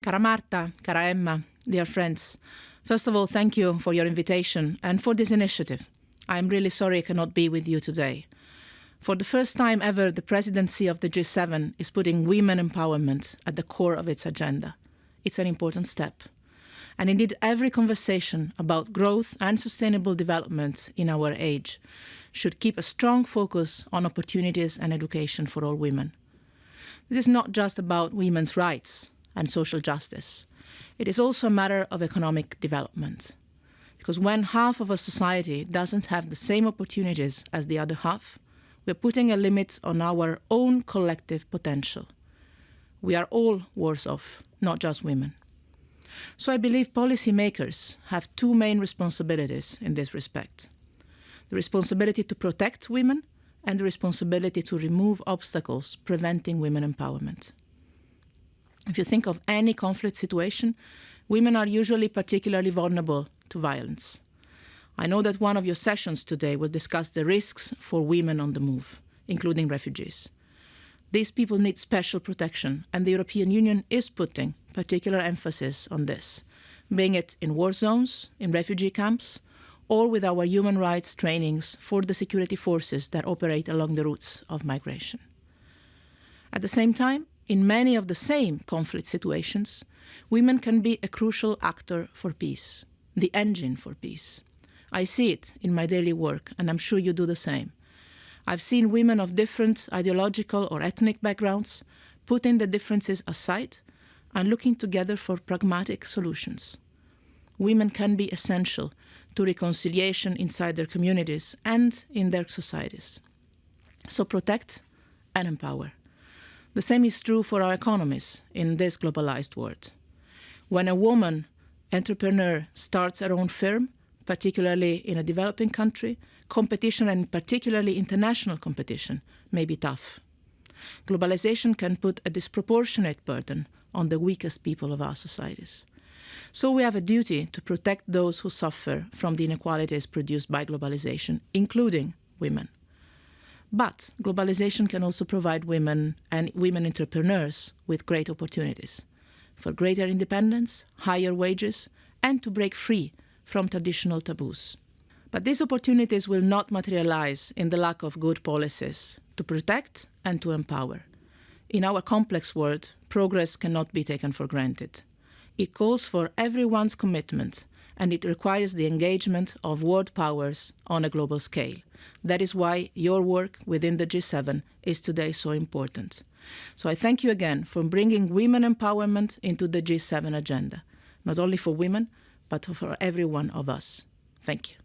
Cara Marta, cara Emma, dear friends, first of all, thank you for your invitation and for this initiative. I'm really sorry I cannot be with you today. For the first time ever, the presidency of the G7 is putting women empowerment at the core of its agenda. It's an important step. And indeed, every conversation about growth and sustainable development in our age should keep a strong focus on opportunities and education for all women. This is not just about women's rights and social justice. It is also a matter of economic development. Because when half of a society doesn't have the same opportunities as the other half, we're putting a limit on our own collective potential. We are all worse off, not just women. So I believe policymakers have two main responsibilities in this respect. The responsibility to protect women and the responsibility to remove obstacles preventing women empowerment. If you think of any conflict situation, women are usually particularly vulnerable to violence. I know that one of your sessions today will discuss the risks for women on the move, including refugees. These people need special protection, and the European Union is putting particular emphasis on this, being it in war zones, in refugee camps, or with our human rights trainings for the security forces that operate along the routes of migration. At the same time, in many of the same conflict situations, women can be a crucial actor for peace, the engine for peace. I see it in my daily work, and I'm sure you do the same. I've seen women of different ideological or ethnic backgrounds putting the differences aside and looking together for pragmatic solutions. Women can be essential to reconciliation inside their communities and in their societies. So protect and empower. The same is true for our economies in this globalized world. When a woman entrepreneur starts her own firm, particularly in a developing country, competition, and particularly international competition, may be tough. Globalization can put a disproportionate burden on the weakest people of our societies. So we have a duty to protect those who suffer from the inequalities produced by globalization, including women. But globalization can also provide women and women entrepreneurs with great opportunities for greater independence, higher wages, and to break free from traditional taboos. But these opportunities will not materialize in the lack of good policies to protect and to empower. In our complex world, progress cannot be taken for granted. It calls for everyone's commitment, and it requires the engagement of world powers on a global scale. That is why your work within the G7 is today so important. So I thank you again for bringing women empowerment into the G7 agenda, not only for women, but for every one of us. Thank you.